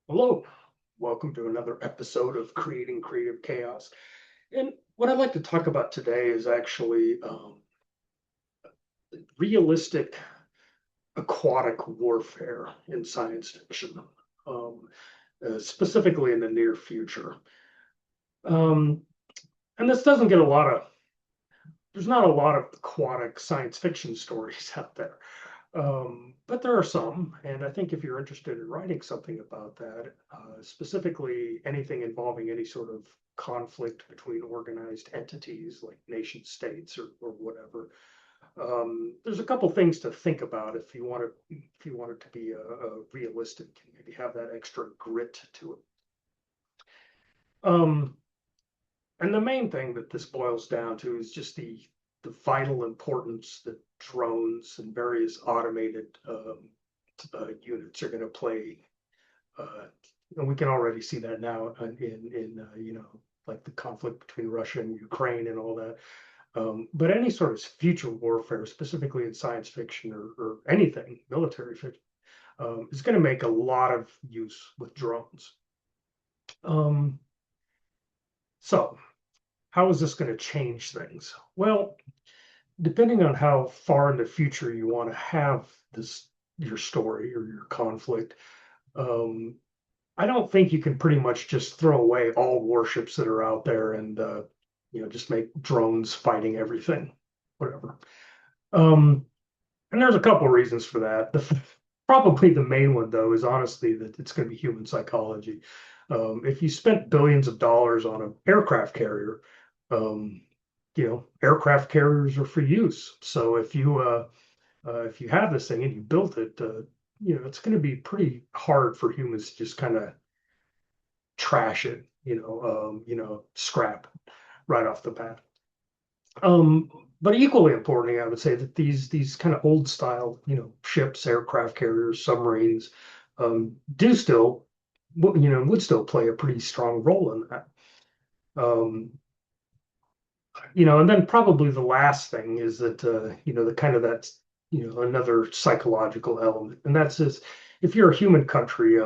Hello, welcome to another episode of Creating Creative Chaos. And what I'd like to talk about today is actually realistic aquatic warfare in science fiction, um, specifically in the near future. Um, and this doesn't get there's not a lot of aquatic science fiction stories out there. But there are some, and I think if you're interested in writing something about that, specifically anything involving any sort of conflict between organized entities like nation states or whatever, there's a couple things to think about if you want it to be a realistic, maybe have that extra grit to it. Um, and the main thing that this boils down to is just the vital importance that drones and various automated units are going to play. And we can already see that now in like the conflict between Russia and Ukraine and all that. But any sort of future warfare, specifically in science fiction or anything military fiction, is going to make a lot of use with drones. Um, so how is this going to change things? Well, depending on how far in the future you want to have your story or your conflict, um, I don't think you can pretty much just throw away all warships that are out there and just make drones fighting everything, whatever. Um, and there's a couple of reasons for that. Probably the main one, though, is honestly that it's going to be human psychology. If you spent billions of dollars on an aircraft carrier, um, aircraft carriers are for use. So if you have this thing and you built it, it's going to be pretty hard for humans to just kind of trash it, scrap right off the bat. Um, but equally importantly, I would say that these kind of old style, ships, aircraft carriers, submarines, do still, would still play a pretty strong role in that. Um, and then probably the last thing is that the kind of that's another psychological element, and that's is if you're a human country,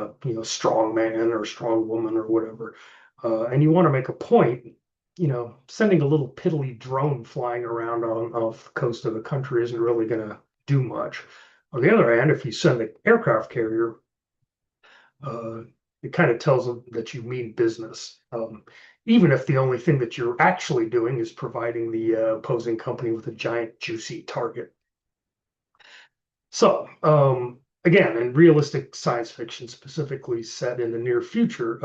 strong man or strong woman or whatever, and you want to make a point, sending a little piddly drone flying around off the coast of a country isn't really going to do much. On the other hand, if you send an aircraft carrier, uh, it kind of tells them that you mean business. Even if the only thing that you're actually doing is providing the opposing company with a giant, juicy target. So, again, in realistic science fiction, specifically set in the near future,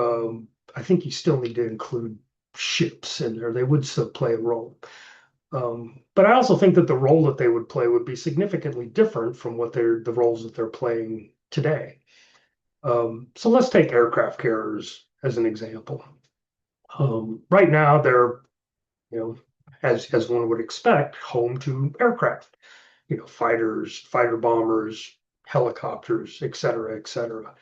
I think you still need to include ships in there. They would still play a role. But I also think that the role that they would play would be significantly different from the roles that they're playing today. So let's take aircraft carriers as an example. Right now, they're, as one would expect, home to aircraft, fighters, fighter bombers, helicopters, et cetera, et cetera.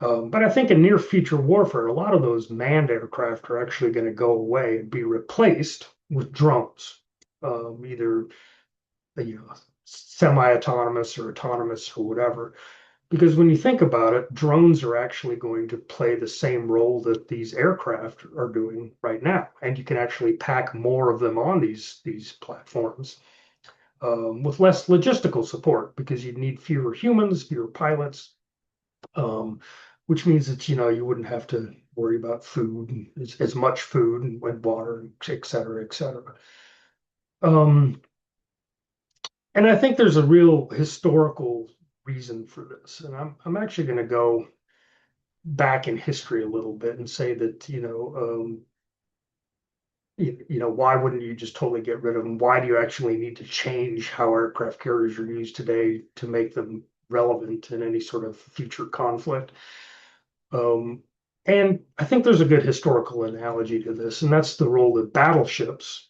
But I think in near future warfare, a lot of those manned aircraft are actually going to go away and be replaced with drones, either semi-autonomous or autonomous or whatever. Because when you think about it, drones are actually going to play the same role that these aircraft are doing right now, and you can actually pack more of them on these platforms with less logistical support because you'd need fewer humans, fewer pilots, which means that you wouldn't have to worry about food, as much food and water, et cetera, et cetera. And I think there's a real historical reason for this. And I'm actually going to go back in history a little bit and say that, why wouldn't you just totally get rid of them? Why do you actually need to change how aircraft carriers are used today to make them relevant in any sort of future conflict? And I think there's a good historical analogy to this, and that's the role that battleships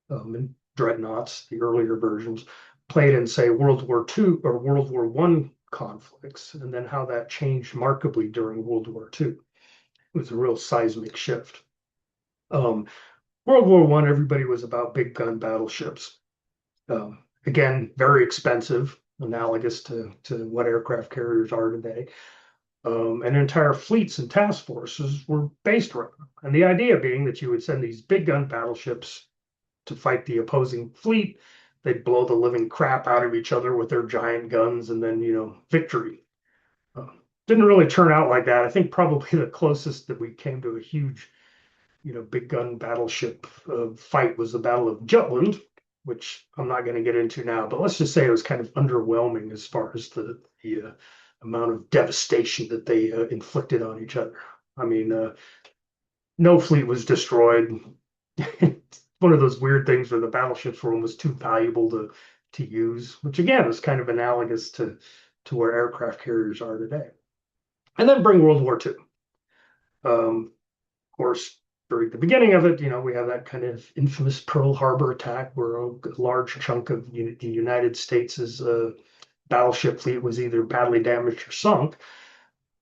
and dreadnoughts, the earlier versions, played in, say, World War II or World War I conflicts, and then how that changed markedly during World War II. It was a real seismic shift. World War I, everybody was about big gun battleships. Again, very expensive, analogous to what aircraft carriers are today. And entire fleets and task forces were based around them. And the idea being that you would send these big gun battleships to fight the opposing fleet. They'd blow the living crap out of each other with their giant guns, and then, victory. Uh, didn't really turn out like that. I think probably the closest that we came to a huge, big gun battleship fight was the Battle of Jutland, which I'm not going to get into now, but let's just say it was kind of underwhelming as far as the amount of devastation that they inflicted on each other. I mean, no fleet was destroyed. One of those weird things where the battleships were almost too valuable to use, which again is kind of analogous to where aircraft carriers are today. And then bring World War II. Of course, during the beginning of it, we have that kind of infamous Pearl Harbor attack where a large chunk of the United States' battleship fleet was either badly damaged or sunk.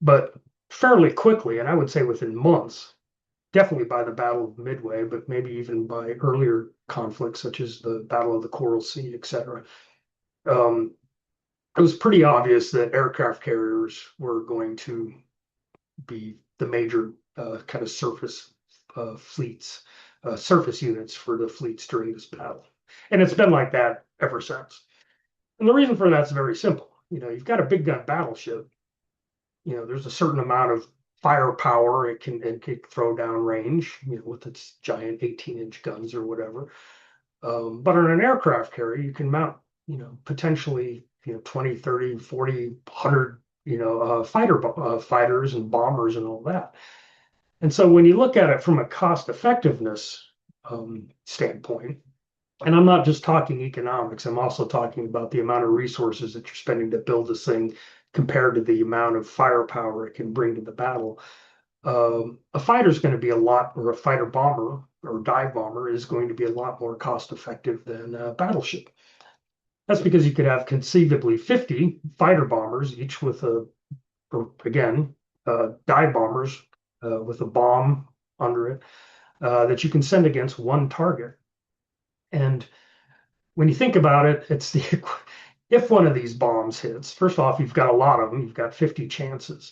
But fairly quickly, and I would say within months, definitely by the Battle of Midway, but maybe even by earlier conflicts such as the Battle of the Coral Sea, etc. It was pretty obvious that aircraft carriers were going to be the major kind of surface fleets, surface units for the fleets during this battle. And it's been like that ever since. And the reason for that's very simple. You've got a big gun battleship. There's a certain amount of firepower it can throw down range, with its giant 18-inch guns or whatever. But on an aircraft carrier, you can mount, potentially, 20, 30, 40, 100, fighters and bombers and all that. And so when you look at it from a cost effectiveness standpoint, and I'm not just talking economics, I'm also talking about the amount of resources that you're spending to build this thing compared to the amount of firepower it can bring to the battle. A fighter is going to be or a fighter bomber or dive bomber is going to be a lot more cost effective than a battleship. That's because you could have conceivably 50 fighter bombers, each with dive bombers with a bomb under it that you can send against one target. And when you think about it, it's if one of these bombs hits, first off, you've got a lot of them, you've got 50 chances.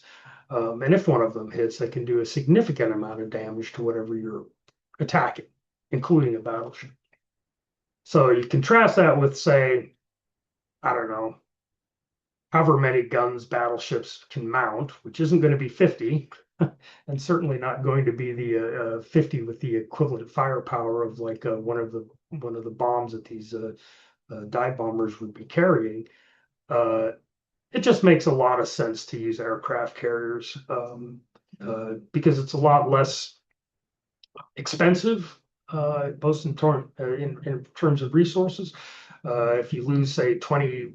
And if one of them hits, they can do a significant amount of damage to whatever you're attacking, including a battleship. So you contrast that with, say, I don't know, however many guns battleships can mount, which isn't going to be 50, and certainly not going to be the 50 with the equivalent firepower of like one of the bombs that these dive bombers would be carrying. It just makes a lot of sense to use aircraft carriers because it's a lot less expensive, both in terms of resources. If you lose, say, 20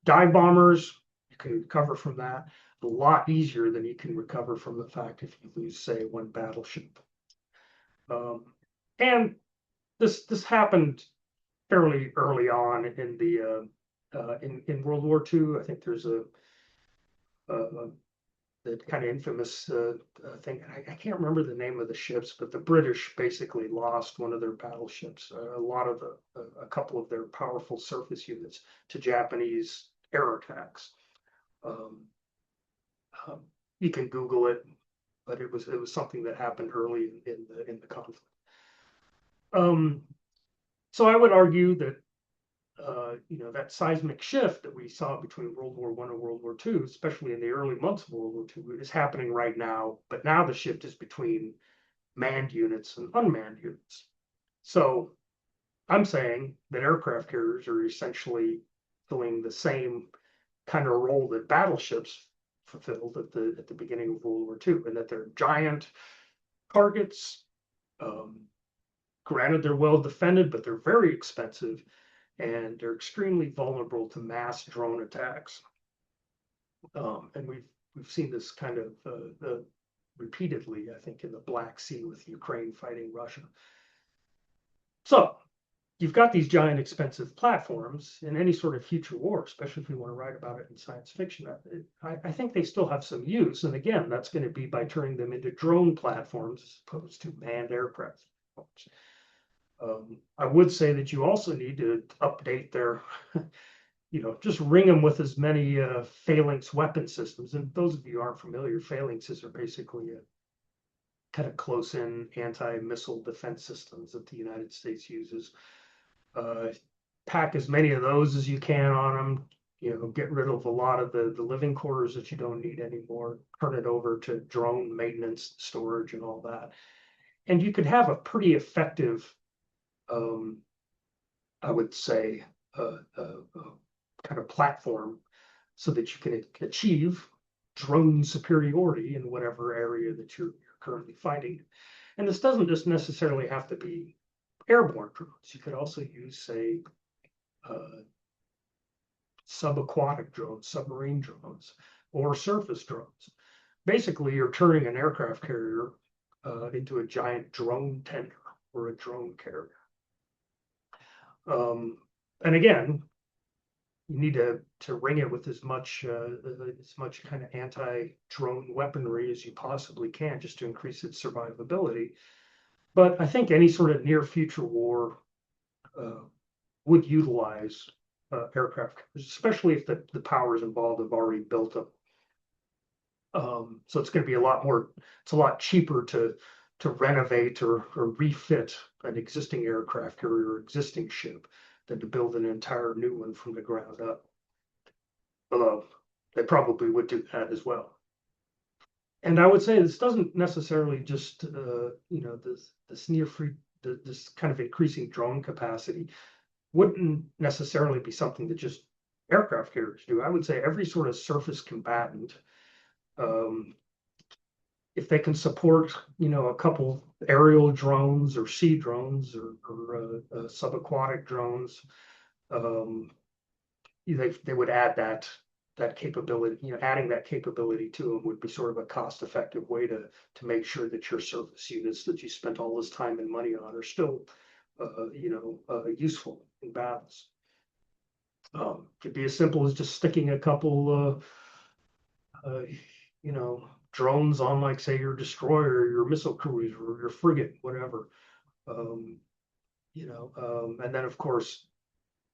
dive bombers, you can recover from that a lot easier than you can recover from the fact if you lose, say, one battleship. And this happened fairly early on in the in World War II. I think there's a the kind of infamous thing. I can't remember the name of the ships, but the British basically lost one of their battleships, a couple of their powerful surface units to Japanese air attacks. You can Google it, but it was something that happened early in the conflict. So I would argue that that seismic shift that we saw between World War I and World War II, especially in the early months of World War II, is happening right now. But now the shift is between manned units and unmanned units. So I'm saying that aircraft carriers are essentially filling the same kind of role that battleships fulfilled at the beginning of World War II, and that they're giant targets. Granted, they're well defended, but they're very expensive, and they're extremely vulnerable to mass drone attacks. And we've seen this kind of repeatedly, I think, in the Black Sea with Ukraine fighting Russia. So you've got these giant expensive platforms in any sort of future war, especially if we want to write about it in science fiction. I think they still have some use. And again, that's going to be by turning them into drone platforms as opposed to manned aircraft platforms. I would say that you also need to update their just ring them with as many phalanx weapon systems. And those of you who aren't familiar, phalanxes are basically a kind of close-in anti-missile defense systems that the United States uses. Pack as many of those as you can on them. Get rid of a lot of the living quarters that you don't need anymore. Turn it over to drone maintenance, storage, and all that. And you could have a pretty effective, I would say, kind of platform so that you can achieve drone superiority in whatever area that you're currently fighting. And this doesn't just necessarily have to be airborne drones. You could also use, say, subaquatic drones, submarine drones, or surface drones. Basically, you're turning an aircraft carrier into a giant drone tender or a drone carrier. And again, you need to ring it with as much kind of anti-drone weaponry as you possibly can, just to increase its survivability. But I think any sort of near future war would utilize aircraft, especially if the powers involved have already built them. So it's going to be it's a lot cheaper to renovate or refit an existing aircraft carrier or existing ship than to build an entire new one from the ground up. Although they probably would do that as well. And I would say this doesn't necessarily just this this kind of increasing drone capacity wouldn't necessarily be something that just aircraft carriers do. I would say every sort of surface combatant, if they can support, a couple aerial drones or sea drones or subaquatic drones, they would add that capability. Adding that capability to them would be sort of a cost-effective way to make sure that your surface units that you spent all this time and money on are still, useful in battles. Could be as simple as just sticking a couple, drones on, like, say, your destroyer, your missile cruiser, or your frigate, whatever. And then, of course,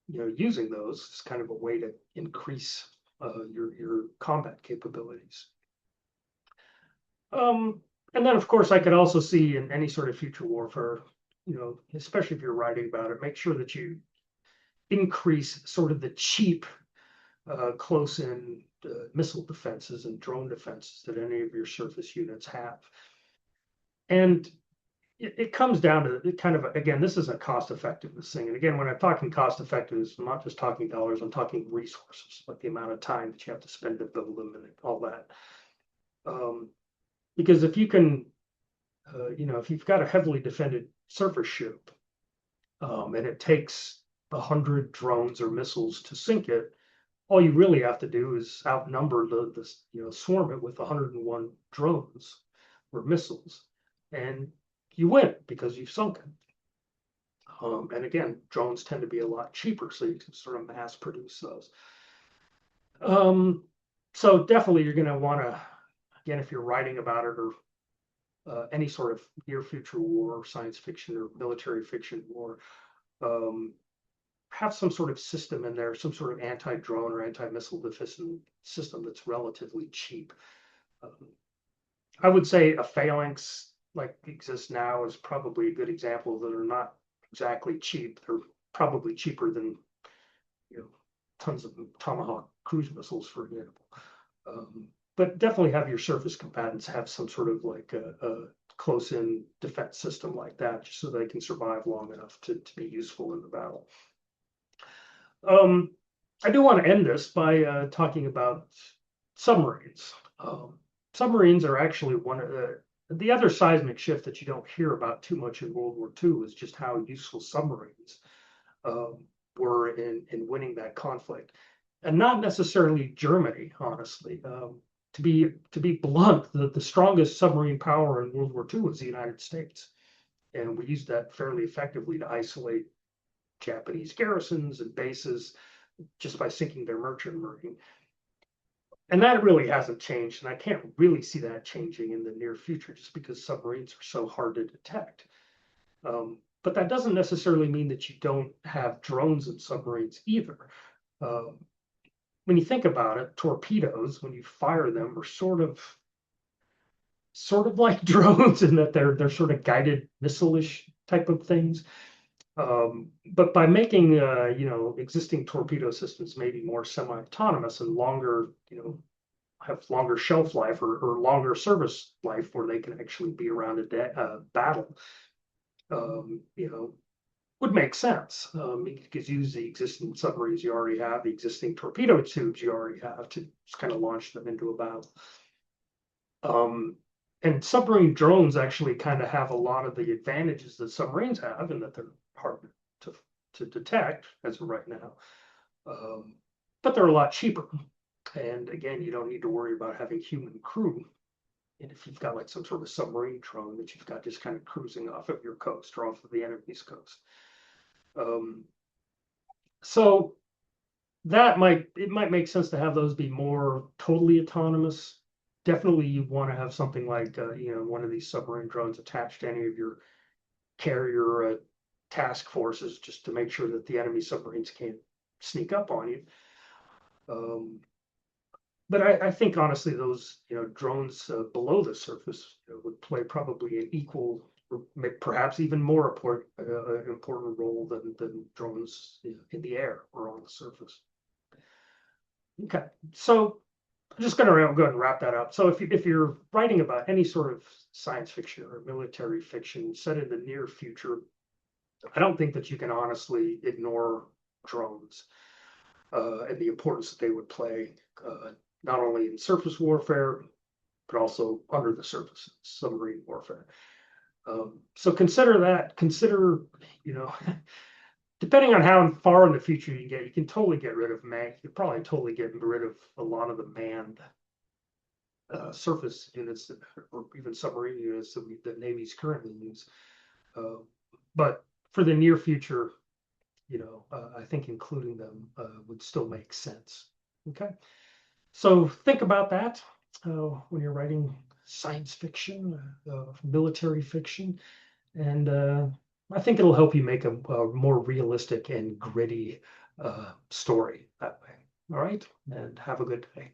using those is kind of a way to increase your combat capabilities. And then, of course, I could also see in any sort of future warfare, especially if you're writing about it, make sure that you increase sort of the cheap close-in missile defenses and drone defenses that any of your surface units have. And it comes down to it kind of, again, this is a cost effectiveness thing. And again, when I'm talking cost effectiveness, I'm not just talking dollars, I'm talking resources, like the amount of time that you have to spend to build them and all that. Because if you can, if you've got a heavily defended surface ship, and it takes 100 drones or missiles to sink it, all you really have to do is outnumber swarm it with 101 drones or missiles, and you win because you've sunk it. And again, drones tend to be a lot cheaper, so you can sort of mass produce those. So definitely you're going to want to, again, if you're writing about it or any sort of near future war or science fiction or military fiction war, have some sort of system in there, some sort of anti-drone or anti-missile defense system that's relatively cheap. I would say a phalanx like exists now is probably a good example that are not exactly cheap. They're probably cheaper than tons of Tomahawk cruise missiles, for example. But definitely have your surface combatants have some sort of like a close-in defense system like that, just so they can survive long enough to be useful in the battle. I do want to end this by talking about submarines. Submarines are actually one of the other seismic shift that you don't hear about too much in World War II is just how useful submarines were in winning that conflict, and not necessarily Germany, honestly. To be blunt, the strongest submarine power in World War II was the United States, and we used that fairly effectively to isolate Japanese garrisons and bases just by sinking their merchant marine. And that really hasn't changed, and I can't really see that changing in the near future just because submarines are so hard to detect. But that doesn't necessarily mean that you don't have drones in submarines either. when you think about it, torpedoes, when you fire them, are sort of like drones in that they're sort of guided missile-ish type of things. But by making existing torpedo systems maybe more semi-autonomous and longer, have longer shelf life or longer service life where they can actually be around a battle, would make sense. You could use the existing submarines you already have, the existing torpedo tubes you already have to just kind of launch them into a battle. And submarine drones actually kind of have a lot of the advantages that submarines have, in that they're hard to detect as of right now. But they're a lot cheaper. And again, you don't need to worry about having human crew. And if you've got like some sort of submarine drone that you've got just kind of cruising off of your coast or off of the enemy's coast. So it might make sense to have those be more totally autonomous. Definitely you want to have something like one of these submarine drones attached to any of your carrier task forces, just to make sure that the enemy submarines can't sneak up on you. But I think honestly those drones below the surface would play probably an equal, or perhaps even more important role than drones in the air or on the surface. Okay, so I'm just going to go ahead and wrap that up. So if you're writing about any sort of science fiction or military fiction set in the near future, I don't think that you can honestly ignore drones and the importance that they would play, not only in surface warfare, but also under the surface, submarine warfare. So consider that. Consider, depending on how far in the future you get, you can totally get rid of man. You could probably totally get rid of a lot of the manned surface units or even submarine units that the Navy's currently use. But for the near future, I think including them would still make sense. Okay, so think about that when you're writing science fiction, military fiction, and I think it'll help you make a more realistic and gritty story that way. All right, and have a good day.